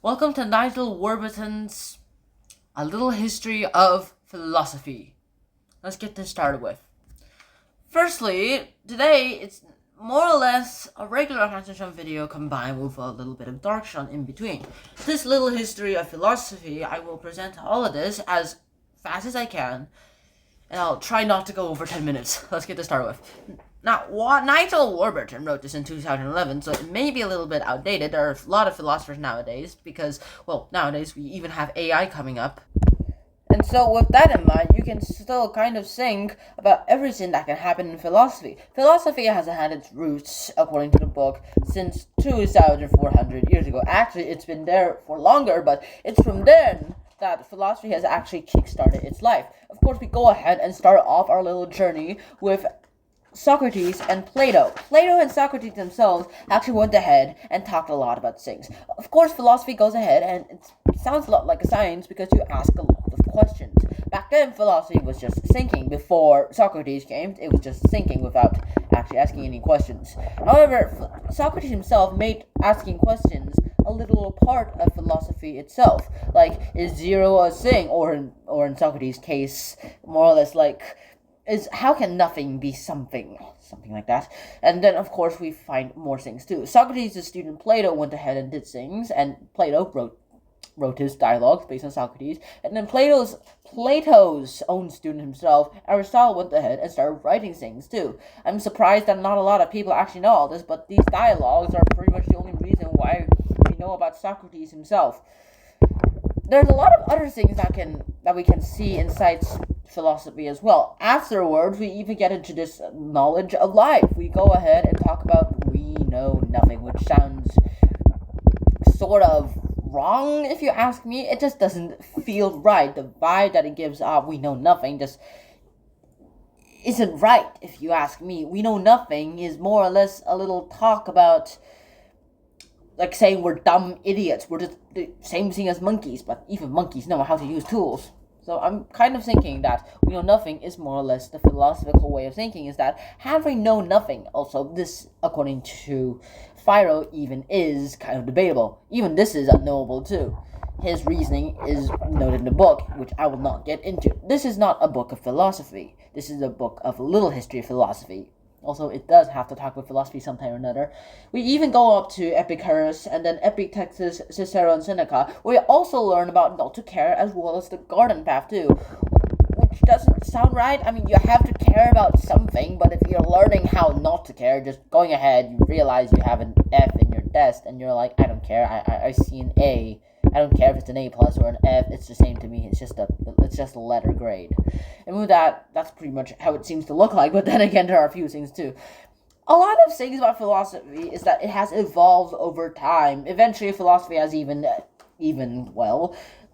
Welcome to Nigel Warburton's A Little History of Philosophy. Let's get this started with. Firstly, today it's more or less a regular Hansen video combined with a little bit of dark shun in between. This little history of philosophy, I will present all of this as fast as I can, and I'll try not to go over 10 minutes. Let's get this started with. Now, Nigel Warburton wrote this in 2011, so it may be a little bit outdated. There are a lot of philosophers nowadays, because, well, nowadays we even have AI coming up. And so with that in mind, you can still kind of think about everything that can happen in philosophy. Philosophy has had its roots, according to the book, since 2,400 years ago. Actually, it's been there for longer, but it's from then that philosophy has actually kickstarted its life. Of course, we go ahead and start off our little journey with Socrates and Plato. Plato and Socrates themselves actually went ahead and talked a lot about things. Of course, philosophy goes ahead and it sounds a lot like a science because you ask a lot of questions. Back then, philosophy was just thinking. Before Socrates came, it was just thinking without actually asking any questions. However, Socrates himself made asking questions a little part of philosophy itself. Like, is zero a thing? Or in Socrates' case, more or less like, is how can nothing be something like that. And then of course we find more things too. Socrates' student Plato went ahead and did things, and Plato wrote his dialogues based on Socrates. And then Plato's own student himself, Aristotle, went ahead and started writing things too. I'm surprised that not a lot of people actually know all this, but these dialogues are pretty much the only reason why we know about Socrates himself. There's a lot of other things that we can see inside philosophy as well. Afterwards, we even get into this knowledge of life. We go ahead and talk about we know nothing, which sounds sort of wrong if you ask me. It just doesn't feel right. The vibe that it gives off, we know nothing, just isn't right if you ask me. We know nothing is more or less a little talk about, like, saying we're dumb idiots. We're just the same thing as monkeys, but even monkeys know how to use tools. So I'm kind of thinking that we know nothing is more or less the philosophical way of thinking, is that having known nothing, also this, according to Philo, even is kind of debatable. Even this is unknowable too. His reasoning is noted in the book, which I will not get into. This is not a book of philosophy. This is a book of a little history of philosophy. Also, it does have to talk with philosophy sometime or another. We even go up to Epicurus, and then Epictetus, Cicero, and Seneca. We also learn about not to care, as well as the garden path too. Which doesn't sound right. I mean, you have to care about something, but if you're learning how not to care, just going ahead, you realize you have an F in your test, and you're like, I don't care, I see an A. I don't care if it's an A plus or an F, it's the same to me, it's just a letter grade. And with that, that's pretty much how it seems to look like, but then again, there are a few things too. A lot of things about philosophy is that it has evolved over time. Eventually, philosophy has even,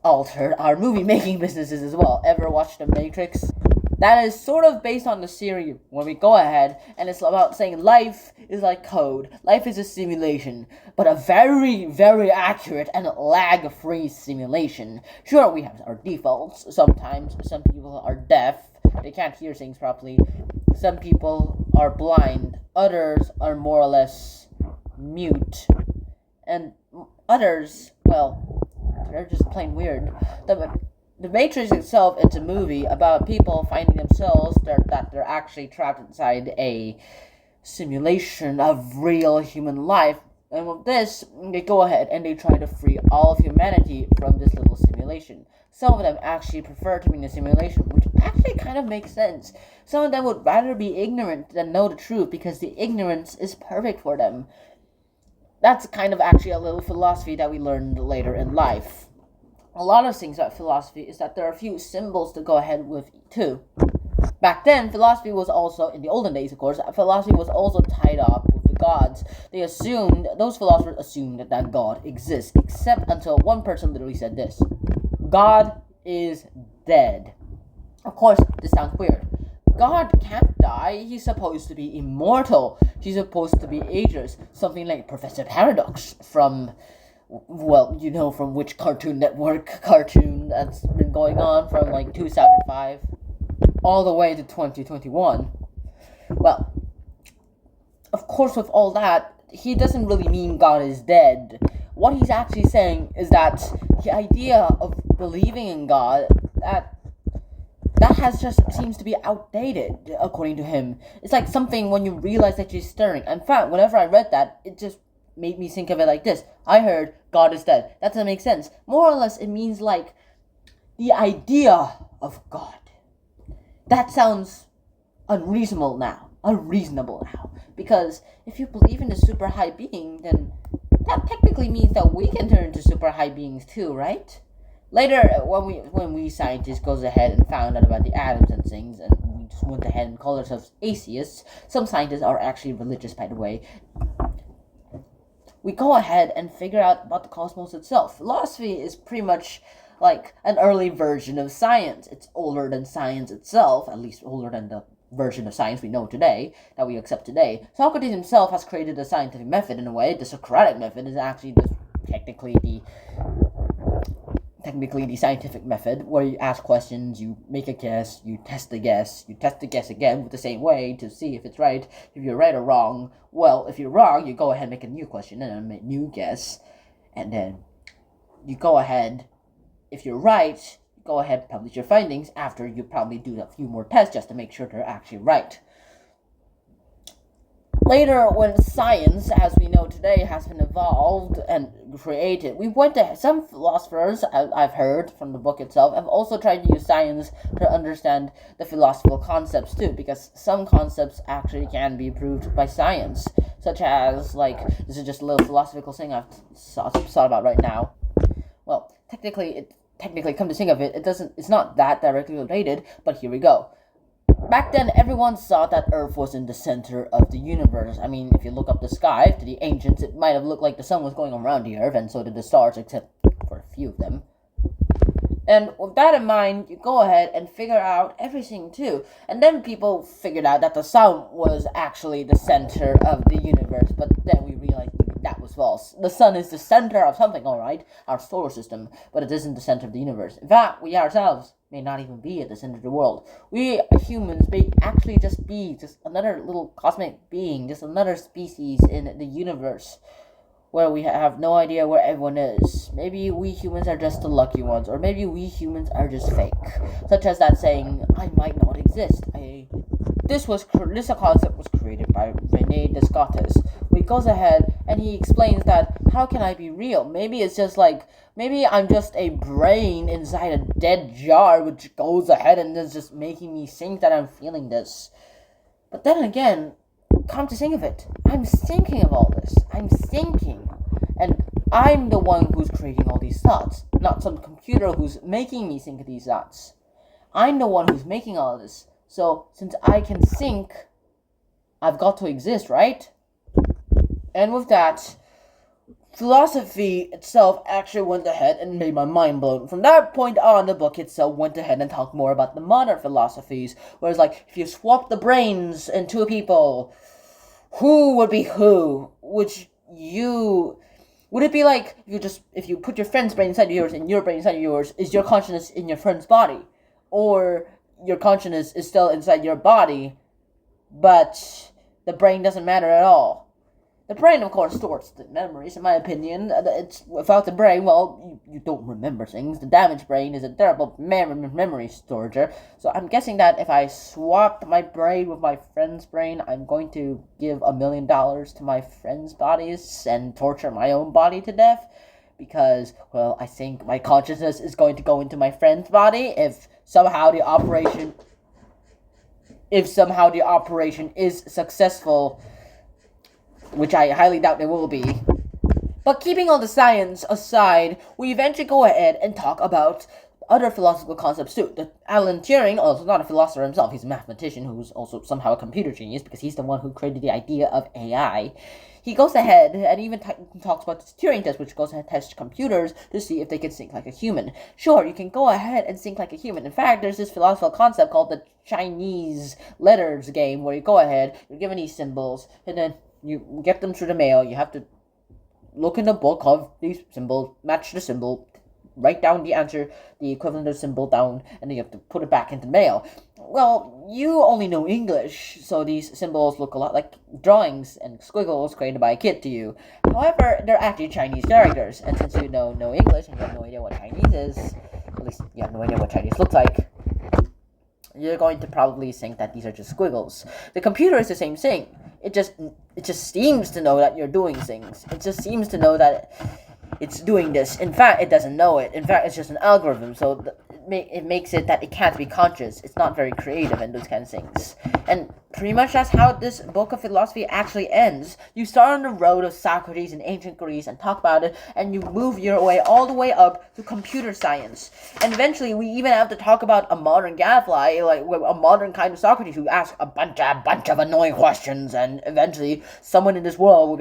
altered our movie-making businesses as well. Ever watched The Matrix? That is sort of based on the theory where we go ahead and it's about saying life is like code. Life is a simulation, but a very, very accurate and lag-free simulation. Sure, we have our defaults. Sometimes some people are deaf. They can't hear things properly. Some people are blind. Others are more or less mute. And others, well, they're just plain weird. The Matrix itself, it's a movie about people finding themselves that they're actually trapped inside a simulation of real human life. And with this, they go ahead and they try to free all of humanity from this little simulation. Some of them actually prefer to be in a simulation, which actually kind of makes sense. Some of them would rather be ignorant than know the truth because the ignorance is perfect for them. That's kind of actually a little philosophy that we learned later in life. A lot of things about philosophy is that there are a few symbols to go ahead with too. Back then, philosophy was also, in the olden days of course, philosophy was also tied up with the gods. Those philosophers assumed that God exists, except until one person literally said this: God is dead. Of course, this sounds weird. God can't die, he's supposed to be immortal. He's supposed to be ageless. Something like Professor Paradox from, well, you know from which Cartoon Network cartoon that's been going on from like 2005 all the way to 2021. Well, of course with all that, he doesn't really mean God is dead. what he's actually saying is that the idea of believing in God, that has just seems to be outdated, according to him. It's like something when you realize that you're stirring. In fact, whenever I read that, it just made me think of it like this. I heard God is dead. That doesn't make sense. More or less, it means like the idea of God. That sounds unreasonable now. Because if you believe in the super high being, then that technically means that we can turn into super high beings too, right? Later, when we scientists goes ahead and found out about the atoms and things, and we just went ahead and called ourselves atheists. Some scientists are actually religious, by the way. We go ahead and figure out about the cosmos itself. Philosophy is pretty much like an early version of science. It's older than science itself, at least older than the version of science we know today, that we accept today. Socrates himself has created a scientific method in a way. The Socratic method is actually technically the scientific method, where you ask questions, you make a guess, you test the guess again with the same way to see if it's right, if you're right or wrong. Well, if you're wrong, you go ahead and make a new question and then make a new guess, and then you go ahead, if you're right, go ahead and publish your findings after you probably do a few more tests just to make sure they're actually right. Later, when science, as we know today, has been evolved and created, we went to some philosophers, I've heard from the book itself, have also tried to use science to understand the philosophical concepts too, because some concepts actually can be proved by science, such as, like, this is just a little philosophical thing I've thought about right now. Well, technically, come to think of it, it's not that directly related, but here we go. Back then, everyone thought that Earth was in the center of the universe. I mean, if you look up the sky, to the ancients, it might have looked like the sun was going around the Earth, and so did the stars, except for a few of them. And with that in mind, you go ahead and figure out everything too. And then people figured out that the sun was actually the center of the universe, but then we realized that was false. The sun is the center of something, alright, our solar system, but it isn't the center of the universe. In fact, we ourselves may not even be at the center of the world. We humans may actually just be just another little cosmic being, just another species in the universe, where we have no idea where everyone is. Maybe we humans are just the lucky ones, or maybe we humans are just fake. Such as that saying, I might not exist. This concept was created by Rene Descartes. He goes ahead and he explains that, how can I be real? Maybe it's just like, maybe I'm just a brain inside a dead jar, which goes ahead and is just making me think that I'm feeling this. But then again, come to think of it, I'm thinking of all this. I'm thinking. And I'm the one who's creating all these thoughts, not some computer who's making me think of these thoughts. I'm the one who's making all of this. So, since I can think, I've got to exist, right? And with that, philosophy itself actually went ahead and made my mind blown. From that point on, the book itself went ahead and talked more about the modern philosophies, whereas, like, if you swap the brains in two people, who would be who? Would it be like, if you put your friend's brain inside yours and your brain inside yours, is your consciousness in your friend's body? Or your consciousness is still inside your body, but the brain doesn't matter at all? The brain, of course, stores the memories, in my opinion. It's without the brain, well, you don't remember things. The damaged brain is a terrible memory storager. So I'm guessing that if I swap my brain with my friend's brain, I'm going to give $1 million to my friend's bodies and torture my own body to death. Because, well, I think my consciousness is going to go into my friend's body if somehow the operation is successful, which I highly doubt it will be. But keeping all the science aside, we eventually go ahead and talk about other philosophical concepts too. Alan Turing, also not a philosopher himself, he's a mathematician who's also somehow a computer genius, because he's the one who created the idea of AI. He goes ahead and even talks about this Turing test, which goes ahead and tests computers to see if they can think like a human. Sure, you can go ahead and think like a human. In fact, there's this philosophical concept called the Chinese letters game, where you go ahead, you're given these symbols, and then you get them through the mail. You have to look in the book of these symbols, match the symbol, write down the answer, the equivalent of the symbol down, and then you have to put it back into the mail. Well, you only know English, so these symbols look a lot like drawings and squiggles created by a kid to you. However, they're actually Chinese characters, and since you know no English and you have no idea what Chinese is, at least you have no idea what Chinese looks like, you're going to probably think that these are just squiggles. The computer is the same thing. It just seems to know that you're doing things. It just seems to know that it's doing this. In fact, it doesn't know it. In fact, it's just an algorithm, so it makes it that it can't be conscious. It's not very creative and those kind of things. And pretty much that's how this book of philosophy actually ends. You start on the road of Socrates in ancient Greece and talk about it, and you move your way all the way up to computer science. And eventually, we even have to talk about a modern gadfly, like a modern kind of Socrates who asks a bunch of annoying questions, and eventually, someone in this world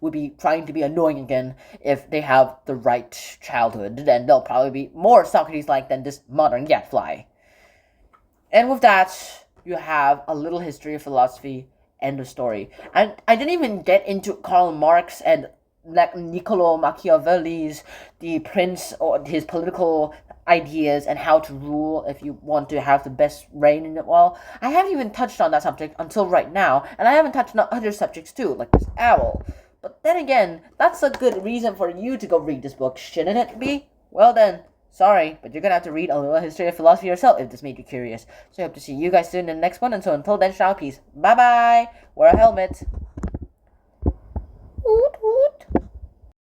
will be trying to be annoying again if they have the right childhood. Then they'll probably be more Socrates-like than this modern gadfly. And with that, you have a little history of philosophy, end of story. And I didn't even get into Karl Marx and like Niccolo Machiavelli's The Prince, or his political ideas and how to rule if you want to have the best reign in it. Well, I haven't even touched on that subject until right now, and I haven't touched on other subjects too, like this owl. But then again, that's a good reason for you to go read this book, shouldn't it be? Well then, sorry, but you're gonna have to read a little history of philosophy yourself if this made you curious. So I hope to see you guys soon in the next one, and so until then, shall peace. Bye bye! Wear a helmet!